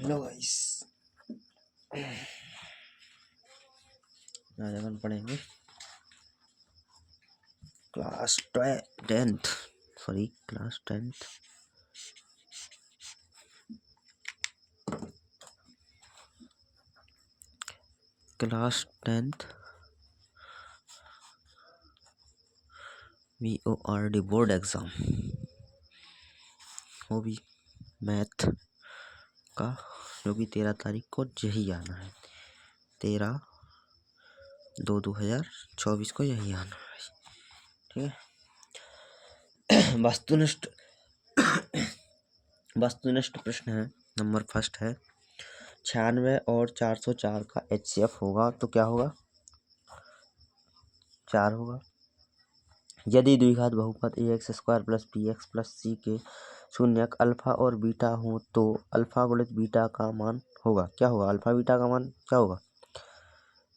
Hello guys, आज अपन पढ़ेंगे class 10th BORD board exam, वो भी मैथ का, जो कि 13 तारीख को यही आना है। 13/2/2024 को यही आना है। ठीक है। वस्तुनिष्ठ प्रश्न है। नंबर फर्स्ट है 96 और 404 का HCF होगा तो क्या होगा? 4 होगा। यदि द्विघात बहुपद ax square plus bx plus c के शून्यक अल्फा और बीटा हो तो अल्फा गुणित बीटा का मान होगा क्या होगा? अल्फा बीटा का मान क्या होगा?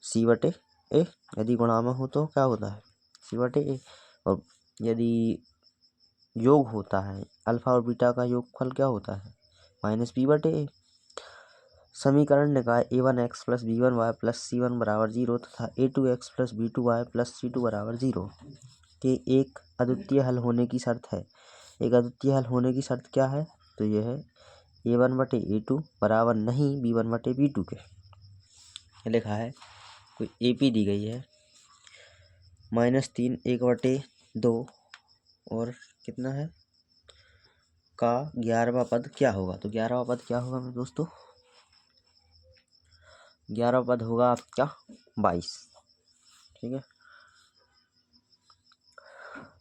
c/a। यदि गुणात्मक हो तो क्या होता है? c/a। और यदि योग होता है अल्फा और बीटा का योगफल क्या होता है? -b/a। समीकरण निकाय a1x plus b1y plus c1 बराबर 0 तथा a2x plus b2y plus c2 बराबर 0 के एक अद्वितीय हल होने की शर्त है। एक अद्वितीय हल होने की शर्त क्या है? तो यह है a1/a2 बराबर नहीं b1/b2 के। लिखा है कोई AP दी गई है -3 1/2 और कितना है का 11वां पद क्या होगा? तो 11वां पद क्या होगा मेरे दोस्तों? 11वां पद होगा आपका 22। ठीक है।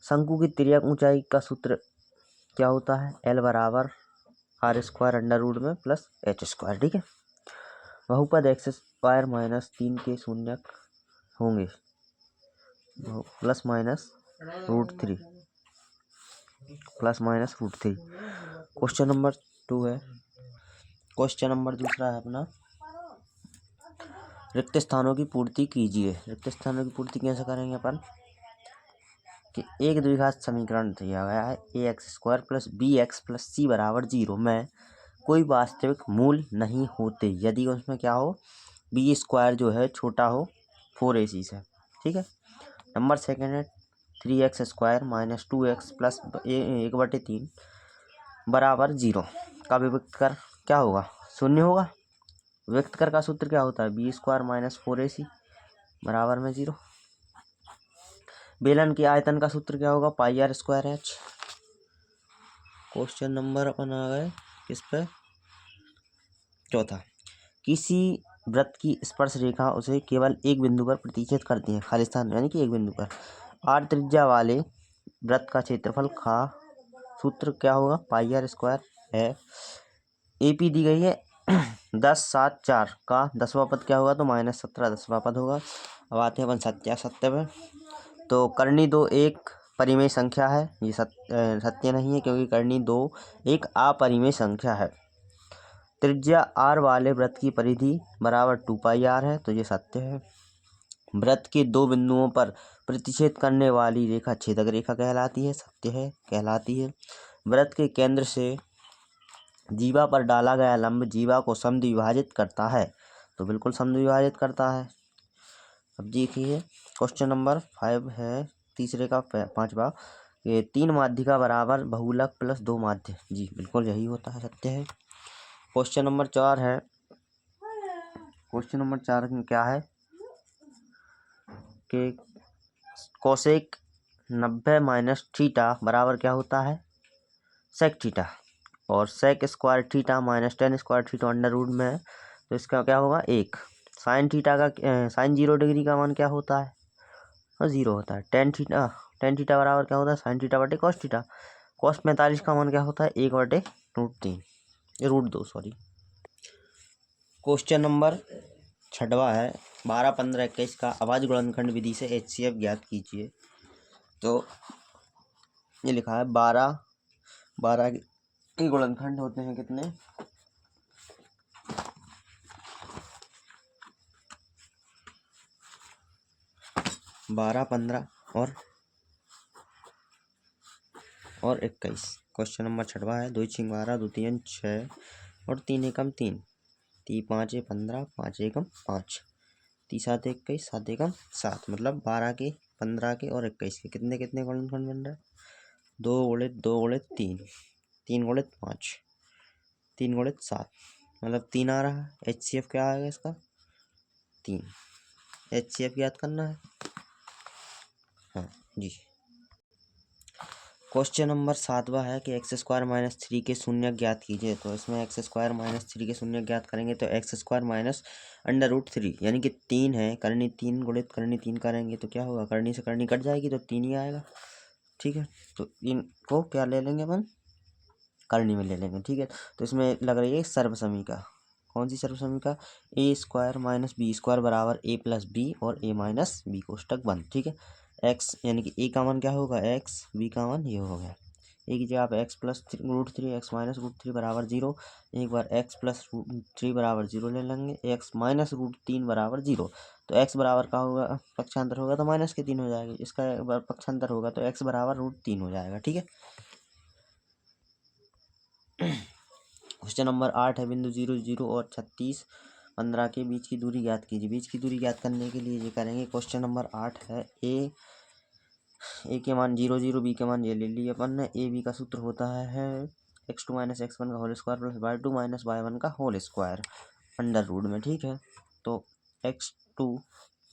शंकु की तिर्यक ऊंचाई का सूत्र क्या होता है? L बराबर r² अंडर रूट में प्लस h²। ठीक है। बहुपद x² -3 के शून्यक होंगे +-√3 +-√3। क्वेश्चन नंबर 2 है। क्वेश्चन नंबर दूसरा है अपना रिक्त स्थानों की पूर्ति कीजिए। रिक्त स्थानों की पूर्ति कैसे करेंगे अपन? कि एक द्विघात समीकरण दिया गया है ax² plus bx plus c बराबर 0 में कोई वास्तविक मूल नहीं होते यदि उसमें क्या हो? b² जो है छोटा हो 4ac से। ठीक है। नंबर सेकेंड है 3x² - 2x प्लस 1/3 बराबर 0 का विभक्त कर क्या होगा? 0 होगा। विभक्त कर का सूत्र क्या होता है? b² - 4ac बराबर में 0। बेलन के आयतन का सूत्र क्या होगा? πr²h। क्वेश्चन नंबर अपन आ गए किस पे? चौथा। किसी वृत्त की स्पर्श रेखा उसे केवल एक बिंदु पर प्रतिच्छेद करती है, खाली स्थान यानी कि एक बिंदु पर। r त्रिज्या वाले वृत्त का क्षेत्रफल का सूत्र क्या होगा? πr² है। AP दी गई है 10 7 4 का 10वां पद क्या होगा? तो -17 10वां पद होगा। अब आते हैं अपन सत्य में। तो करनी 2 एक परिमेय संख्या है। ये सत्य नहीं है क्योंकि करनी 2 एक अपरिमेय संख्या है। त्रिज्या r वाले वृत्त की परिधि बराबर 2πr है, तो ये सत्य है। वृत्त के दो बिंदुओं पर प्रतिच्छेद करने वाली रेखा छेदक रेखा कहलाती है, सत्य है, कहलाती है। वृत्त के केंद्र से जीवा पर डाला गया लंब जीवा को समद्विभाजित करता है, तो बिल्कुल समद्विभाजित करता है। अब देखिए क्वेश्चन नंबर 5 है तीसरे का 5वां। ये 3 माध्यिका बराबर बहुलक प्लस 2 माध्य, जी बिल्कुल यही होता है, सत्य है। क्वेश्चन नंबर 4 है। क्वेश्चन नंबर 4 में क्या है कि कोसेक 90 - थीटा बराबर क्या होता है? Sec theta. और sec square theta -tan square theta under root में है, तो इसका क्या होगा? 1। साइन थीटा का साइन 0 डिग्री का मान क्या होता है? 0 होता है। टेन थीटा बराबर क्या होता है? साइन थीटा बटे कॉस थीटा। कॉस 45 का मान क्या होता है? 1/√3 √2 सॉरी। क्वेश्चन नंबर 6वां है 12 15 21 का अभाज्य गुणनखंड विधि से HCF ज्ञात कीजिए। तो ये लिखा है 12 के गुणनखंड होते हैं कितने? 12 15 और 21। क्वेश्चन नंबर 6वां है 2 6 12 2 3 6 और 3 एकम 3। 5 15, 5 एकम 5, 3 7 21, 7 एकम 7, मतलब 12 के, 15 के और 21 के कितने कितने गुणनखंड बन रहा है? 2 गुणित 2 गुणित 3, 3 गुणित 5, 3 गुणित 7, मतलब 3 आ रहा है। HCF क्या आएगा इसका? 3। HCF याद करना है। हाँ जी। क्वेश्चन नंबर 7वां है कि एक्स स्क्वायर माइनस 3 के शून्य ज्ञात कीजिए। तो इसमें एक्स स्क्वायर माइनस 3 के शून्य ज्ञात करेंगे तो X square minus under root 3 यानी कि 3 है, करनी 3 गुणित करनी 3 करेंगे तो क्या होगा? करनी से करनी कट जाएगी तो 3 ही आएगा। ठीक है, तो इनको क्या ले लेंगे अपन? करनी में ले लेंगे। ठीक है, तो इसमें लग रही है सर्व समीकरण। कौन सी सर्व समीकरण? ए स्क्वायर माइनस बी स्क्वायर बराबर ए प्लस बी और ए माइनस बी कोष्टक बंद। ठीक है, एक्स यानी कि ए का मान क्या होगा? एक्स, बी का मान ये हो गया। ए की जगह पे X plus root 3 X minus root 3 बराबर 0। एक बार एक्स प्लस रूट 3 बराबर 0 ले लेंगे। एक्स माइनस रूट 3 बराबर 0, तो एक्स बराबर का होगा, पक्षांतर होगा तो माइनस के 3 हो जाएगी। इसका एक बार पक्षांतर होगा तो एक्स बराबर रूट 3 हो जाएगा। ठीक है, क्वेश्चन नंबर 8 है, बिंदु 0 0 और 36 15 के बीच की दूरी ज्ञात कीजिए। बीच की दूरी ज्ञात करने के लिए ये करेंगे। क्वेश्चन नंबर 8 है, ए के मान 0 0, बी के मान ये ले लिए अपन ने। ए बी का सूत्र होता है x2 माइनस x1 का whole square plus y2 minus y1 का होल स्क्वायर अंडर रूट में। ठीक है, तो x2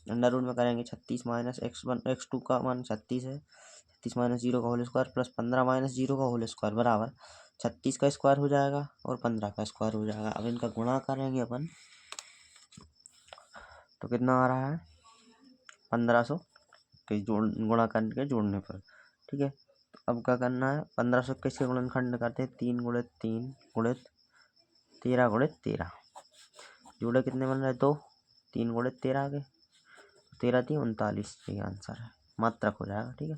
अंडर रूट में करेंगे 36 माइनस x1, x2 का मान 36 है, 36 माइनस 0 का होल स्क्वायर प्लस 15 माइनस 0 का होल स्क्वायर बराबर 36 का स्क्वायर हो जाएगा और 15 का स्क्वायर हो जाएगा। अब इनका गुणा करेंगे अपन तो कितना आ रहा है? 1500 के गुणा करके जोड़ने पर। ठीक है, तो अब क्या करना है? 1500 के गुणनखंड करते हैं, 3 गुणित 3 गुणित 13 गुणित 13, जोड़े कितने बन रहे? 2, 3 गुणित 13 के 13 3 39, ये आंसर है, मात्रक हो जाएगा। ठीक है,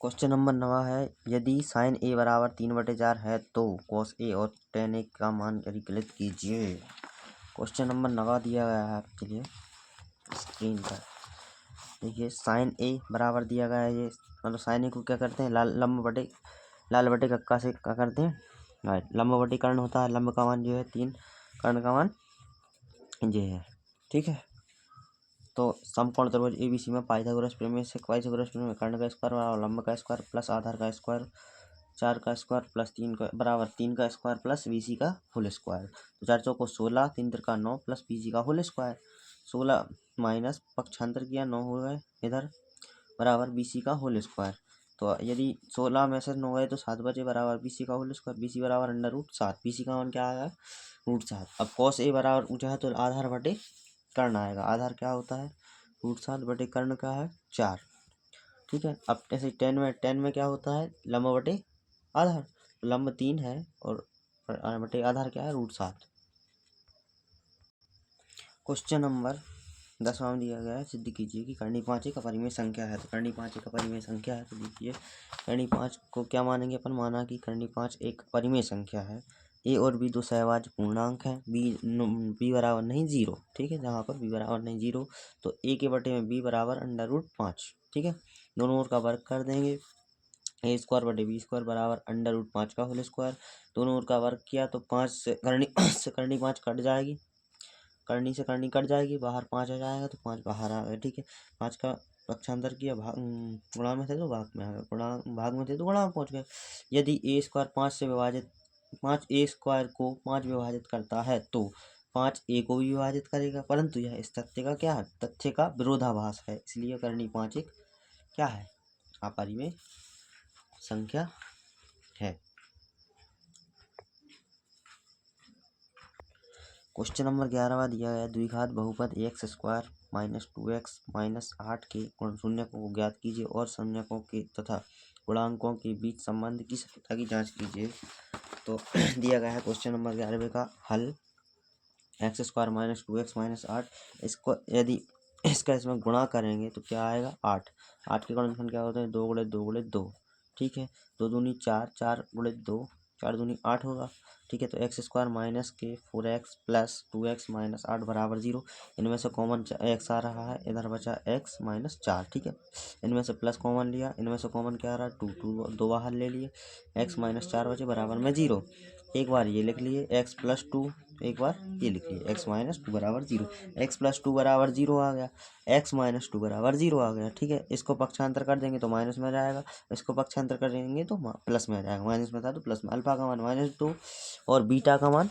क्वेश्चन नंबर 9 है, यदि साइन ए बराबर 3/4 है तो कॉस ए और टेन ए का मान परिकलित कीजिए। क्वेश्चन नंबर 9 दिया गया है आपके लिए स्क्रीन पर। देखिए, साइन ए बराबर दिया गया है, ये मतलब साइन ए को क्या करते हैं? लाल बटे कक्का से क्या करते हैं? राइट, लंब बटे कर्ण होता है। लंब का मान जो है 3, कर्ण का मान ये है। ठीक है, तो समकोण त्रिभुज ABC में पाइथागोरस प्रमेय से कर्ण का स्क्वायर बराबर लंब का स्क्वायर प्लस आधार का स्क्वायर 4 का स्क्वायर प्लस 3 का बराबर 3 का स्क्वायर प्लस BC का होल स्क्वायर। तो 4 चौको 16, 3 तिरका 9 प्लस BC का होल स्क्वायर। 16 माइनस पक्षांतर किया 9 हो गए इधर बराबर BC का होल स्क्वायर। तो यदि 16 में से 9 गए तो 7 बचे बराबर BC का होल स्क्वायर। BC बराबर अंडर रूट 7, BC का मान क्या आएगा? रूट 7। अब कॉस ए बराबर ऊँचा है तो आधार बटे कर्ण आएगा। आधार क्या होता है? रूट 7 बटे कर्ण का है 4। ठीक है, अब ऐसे 10 में क्या होता है? लंब बटे आधार, लंब 3 है और बटे आधार क्या है? रूट 7। क्वेश्चन नंबर 10वां में दिया गया है, सिद्ध कीजिए कि कर्णी 5 एक अपरिमेय संख्या है। तो कर्णी 5 एक अपरिमेय संख्या है, तो देखिए कर्णी 5 को क्या मानेंगे अपन? माना कि कर्णी 5 एक अपरिमेय संख्या है। ए और बी दो सहवाज पूर्णांक है। बी बराबर नहीं 0। ठीक है, जहाँ पर बी बराबर नहीं 0 तो ए के बटे में बी बराबर अंडर रूट 5। ठीक है, दोनों ओर का वर्ग कर देंगे। ए स्क्वायर बटे बी स्क्वायर बराबर अंडर रूट 5 का होल स्क्वायर। दोनों ओर का वर्ग किया तो 5 से कर्णी 5 कट जाएगी, करनी से करनी कट जाएगी, बाहर 5 आ जाएगा तो 5 बाहर आ गया। ठीक है, 5 का पक्षांतर किया, गुणा में थे तो भाग में आ गए, भाग में थे तो गुणा में पहुँच गए। यदि ए स्क्वायर 5 से विभाजित 5 ए स्क्वायर को 5 विभाजित करता है तो 5 ए को भी विभाजित करेगा, परंतु यह इस तथ्य का क्या है? तथ्य का विरोधाभास है, इसलिए करनी 5 एक क्या है? अपरिमेय संख्या है। क्वेश्चन नंबर 11वां दिया गया, द्विघात बहुपद x square minus 2x minus 8 के शून्यकों को ज्ञात कीजिए और शून्यकों के तथा गुणांकों के बीच संबंध की सत्यता की जांच कीजिए। तो दिया गया है क्वेश्चन नंबर 11वें का हल, x square minus 2x minus 8, इसको यदि इसका इसमें गुणा करेंगे तो क्या आएगा? 8। 8 के गुणनखंड क्या होते हैं? 2 गुणित 2 गुणित 2। ठीक है, 2 दूनी 4, 4 गुणित 2 4 दूनी 8 होगा। ठीक है, तो एक्स स्क्वायर माइनस के 4x प्लस 2x माइनस 8 बराबर 0। इनमें से कॉमन x आ रहा है, इधर बचा x माइनस 4। ठीक है, इनमें से प्लस कॉमन लिया, इनमें से कॉमन क्या आ रहा है 2 दो बाहर ले लिए, x माइनस 4 बचे बराबर में 0। एक बार ये लिख लिए x प्लस 2, एक बार ये लिख लिए x माइनस 2 बराबर 0। x प्लस 2 बराबर 0 आ गया, x माइनस 2 बराबर 0 आ गया। ठीक है, इसको पक्षांतर कर देंगे तो माइनस में जाएगा, इसको पक्षांतर कर देंगे तो प्लस में आ जाएगा। माइनस में था तो प्लस में। अल्फा का मान -2 और बीटा का मान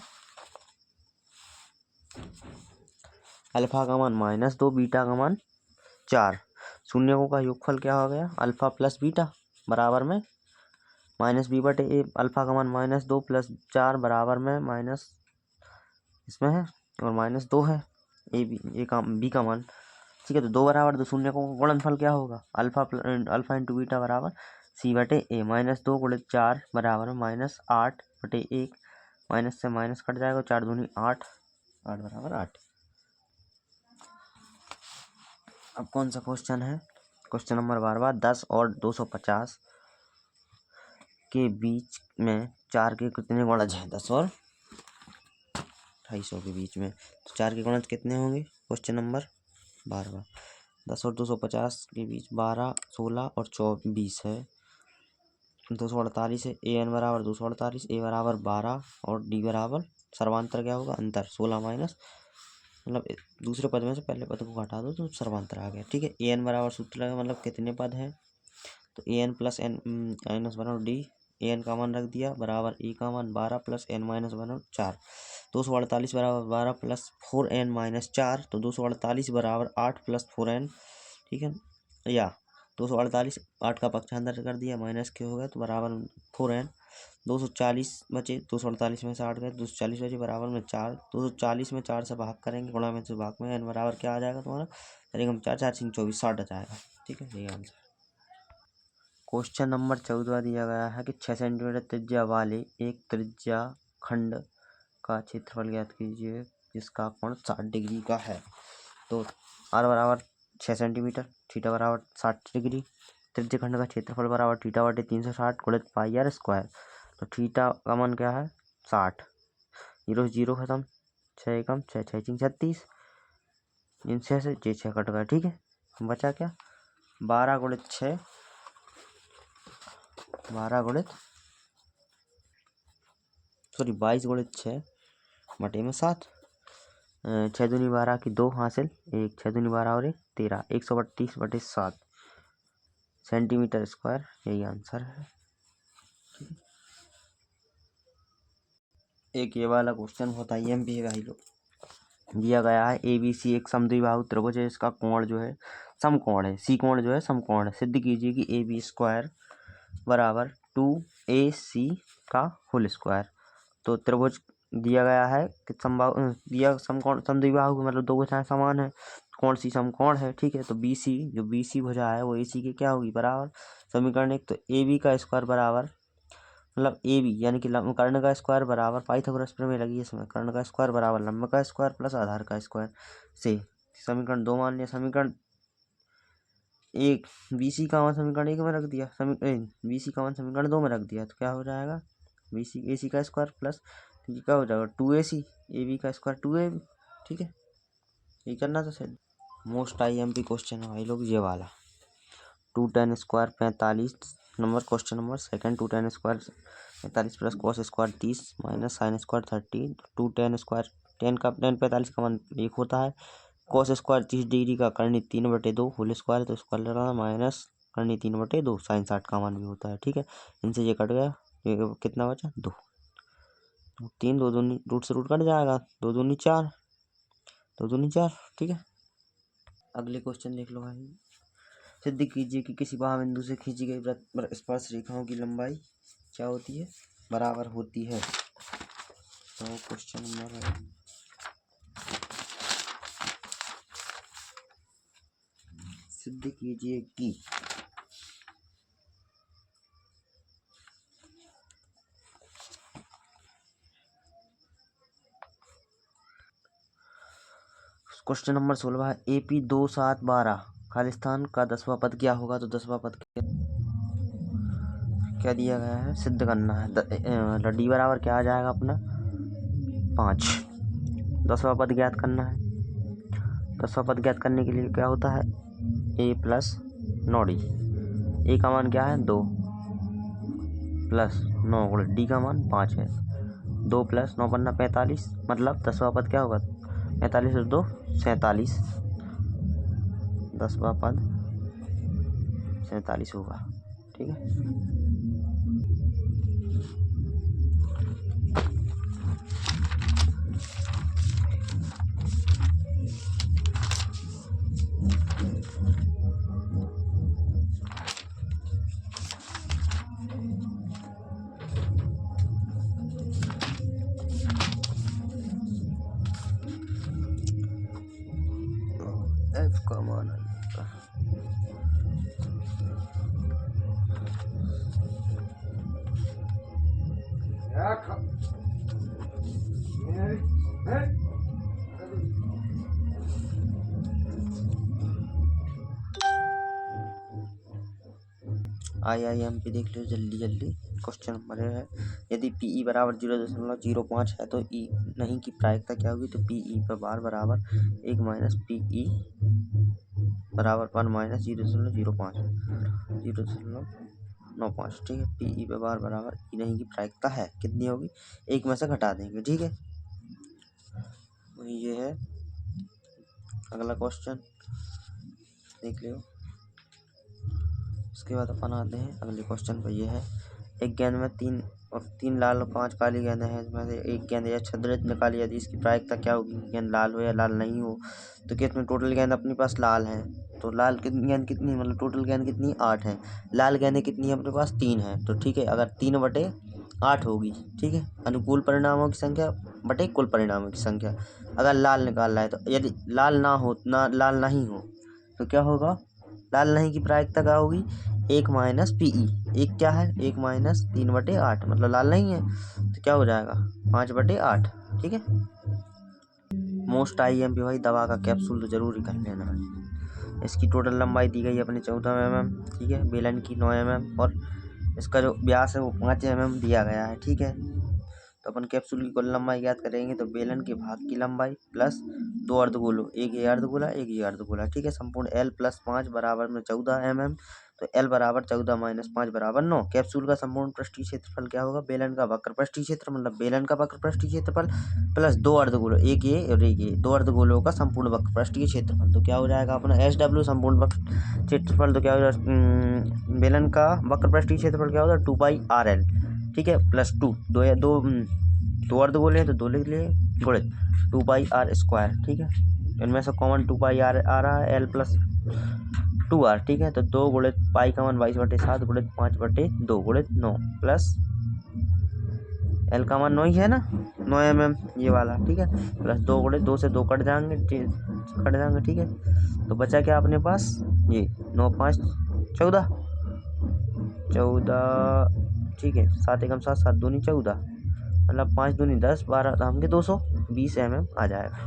-2, बीटा का मान 4। शून्यों का योगफल क्या हो गया, अल्फा प्लस बीटा बराबर में -b/a। अल्फा का मान -2 प्लस 4 बराबर में माइनस इसमें है और -2 है बी का मान। ठीक है, तो 2 बराबर 2 शून्य को गुणनफल क्या होगा, अल्फा इंटू बीटा बराबर c/a। -2 गुणित 4 बराबर -8/1। माइनस से माइनस कट जाएगा, 4 दूनी 8, 8 बराबर 8। अब कौन सा क्वेश्चन है, क्वेश्चन नंबर 12। 10 और 250 के बीच में 4 के कितने गुणज हैं, 10 और 250 के बीच में, तो 4 के गुणज कितने होंगे, क्वेश्चन नंबर 12। 10 और 250 के बीच 12, 16 और 24 है, 248 है। ए एन बराबर 248, ए बराबर 12 और डी बराबर सर्वांतर क्या होगा, अंतर 16 माइनस, मतलब दूसरे पद में से पहले पद को घटा दो तो सर्वांतर आ गया। ठीक है, ए एन बराबर सूत्र लगा, मतलब कितने पद हैं, तो A N plus N minus 1 और डी। ए एन का मान रख दिया बराबर ए का मान 12 प्लस एन माइनस 1 और 4। 248 बराबर 12 प्लस 4n माइनस 4, तो 248 बराबर 8 प्लस 4n। ठीक है, या 248 8 का पक्षांतर कर दिया, माइनस के हो गया तो बराबर 4n। 240 बचे, 248 में से 8 गए, 240 बचे बराबर में 4। 240 में 4 से भाग करेंगे, गुणा में से भाग में, n बराबर क्या आ जाएगा तुम्हारा, करेंगे हम 4 4 5 24, 60 आ जाएगा। ठीक है, ये आंसर। क्वेश्चन नंबर 14 दिया गया है कि 6 सेंटीमीटर त्रिज्या वाले एक त्रिज्या खंड का क्षेत्रफल ज्ञात कीजिए जिसका कोण 60 डिग्री का है। तो r बराबर 6 सेंटीमीटर, थीटा बराबर 60 डिग्री, त्रिज्या खंड का क्षेत्रफल बराबर थीटा बटे 360 गुणित पाई r स्क्वायर। तो थीटा का मान क्या है 60, 0 से 0 खत्म, 6 एकम 6, 6 6 36, इन 6 से 6 कट गया। ठीक है, बचा क्या 12 गुणित 6, 22 गुणित 6 बटे में 7। 6 दूनी 12 की 2 हासिल, 1 6 दूनी 12 और 1 13, 132 बटे 7 सेंटीमीटर स्क्वायर, यही आंसर है। एक ये वाला क्वेश्चन होता है एम भी भाई लोग, दिया गया है ए बी सी एक समद्विबाहु त्रिभुज है, इसका कोण जो है समकोण है, सी कोण जो है समकोण है। सिद्ध कीजिए कि ए बी स्क्वायर बराबर 2AC का होल स्क्वायर। तो त्रिभुज दिया गया है कि दिया समकोण समद्विबाहु मतलब दो भुजाएं समान है, कोण सी समकोण है। ठीक है, तो BC जो BC भुजा है वो AC की क्या होगी बराबर। समीकरण एक, तो AB का स्क्वायर बराबर मतलब AB यानी कि कर्ण का स्क्वायर बराबर, पाइथागोरस प्रमेय लगी है इसमें, कर्ण का स्क्वायर बराबर लंब का स्क्वायर प्लस आधार का स्क्वायर से समीकरण 2 मान लिया। समीकरण एक BC का मान समीकरण 1 में रख दिया, BC का मान समीकरण 2 में रख दिया, तो क्या हो जाएगा BC AC का स्क्वायर प्लस क्या हो जाएगा 2AC AB का स्क्वायर 2AB। ठीक है, ये करना तो सही। मोस्ट IMP क्वेश्चन है भाई लोग ये वाला। 2 tan square 45 number question number second. 2 tan square 45 plus cos square 30 minus sine square 30। 2 tan square 10 45 का मान 1 होता है। कॉस स्क्वायर 30 डिग्री का करनी 3/2 होल स्क्वायर, तो स्क्वायर लगाना माइनस करनी 3/2 साइन 60 का मान भी होता है। ठीक है, इनसे ये कट गया, ये कितना बचा 2, 3 2 दूनी रूट से रूट कट जाएगा, 2 दूनी 4, 2 दूनी 4। ठीक है, अगले क्वेश्चन देख लो भाई। सिद्ध कीजिए कि किसी बिंदु से खींची गई वृत्त पर स्पर्श रेखाओं की लंबाई क्या होती है, बराबर होती है। तो क्वेश्चन नंबर सिद्ध कीजिए कि क्वेश्चन नंबर 16 है AP 2 7 12 खालिस्तान का 10वां पद क्या होगा। तो 10वां पद क्या दिया गया है, सिद्ध करना है। डी बराबर क्या आ जाएगा अपना 5। 10वां पद ज्ञात करना है। 10वां पद ज्ञात करने के लिए क्या होता है, a प्लस 9d। ए का मान क्या है 2 प्लस 9 गुणे डी का मान 5 है। 2 प्लस 9 पन्ना 45, मतलब 10वां पद क्या होगा 45 और 2 47। 10वां पद 47 होगा। ठीक है। एफ का मान IIMP देख लो जल्दी जल्दी। क्वेश्चन नंबर है, यदि PE बराबर 0.05 है तो E नहीं की प्रायिकता क्या होगी, तो PE पर बार बराबर 1 माइनस PE बराबर 1 माइनस 0.05 0.95। ठीक है। PE पर बार बराबर E नहीं की प्रायिकता है कितनी होगी, 1 में से घटा देंगे। ठीक है, वही ये है। अगला क्वेश्चन देख लो। उसके बाद अपन आते हैं अगले क्वेश्चन पर। ये है, एक गेंद में 3 लाल और 5 काली गेंदें हैं। इसमें से एक गेंद या छिद्रित निकाली, यदि इसकी प्रायिकता क्या होगी, गेंद लाल हो या लाल नहीं हो। तो कि इसमें टोटल गेंद अपने पास लाल है, तो लाल गेंद कितनी, मतलब टोटल गेंद कितनी 8 है। लाल गेंदें कितनी है अपने पास 3 है। तो ठीक है, अगर 3/8 होगी, ठीक है, अनुकूल परिणामों की संख्या बटे कुल परिणामों की संख्या। अगर लाल निकाल रहा है, तो यदि लाल लाल नहीं हो तो क्या होगा, लाल नहीं की प्रायिकता क्या होगी 1 माइनस PE। एक क्या है 1 माइनस 3/8, मतलब लाल नहीं है, तो क्या हो जाएगा 5/8। ठीक है। मोस्ट IMP भाई दवा का कैप्सूल तो जरूर कर लेना है। इसकी टोटल लंबाई दी गई है अपने 14 mm। ठीक है। बेलन की 9 mm और इसका जो व्यास है वो 5 mm दिया गया है। ठीक है। तो अपन कैप्सूल की कुल लंबाई ज्ञात करेंगे, तो बेलन के भाग की लंबाई प्लस 2 अर्धगोलों, एक ये अर्धगोला एक ये अर्धगोला। ठीक है। संपूर्ण L प्लस 5 बराबर में 14 mm। तो L बराबर 14 माइनस 5 बराबर 9। कैप्सूल का संपूर्ण पृष्ठीय क्षेत्रफल क्या होगा, बेलन का वक्र पृष्ठीय क्षेत्र, मतलब बेलन का वक्र पृष्ठीय क्षेत्रफल प्लस 2 अर्धगोलों, एक ये और एक ये, 2 अर्धगोलों का संपूर्ण वक्र पृष्ठीय क्षेत्रफल। तो क्या हो जाएगा अपना SW संपूर्ण वक्र क्षेत्रफल। तो क्या हो जाएगा, बेलन का वक्र पृष्ठीय क्षेत्रफल क्या होगा 2πRL। ठीक है। प्लस 2 दो अर्धगोले हैं तो 2 लिख लिए, गुणित 2πr²। ठीक है। इनमें से कॉमन 2πr आ रहा है, L प्लस 2r। ठीक है। तो 2 गुणित पाई का मान 22/7 गुणित 5/2 गुणित 9 प्लस L का मान 9 ही है ना, 9 mm ये वाला। ठीक है। प्लस 2 गुणित 2 से 2 कट जाएंगे। ठीक है। तो बचा क्या अपने पास, ये 9 5 14। ठीक है। 7 एकम 7 7 दूनी 14, मतलब 5 दूनी 10 12 धाम के 220 mm आ जाएगा।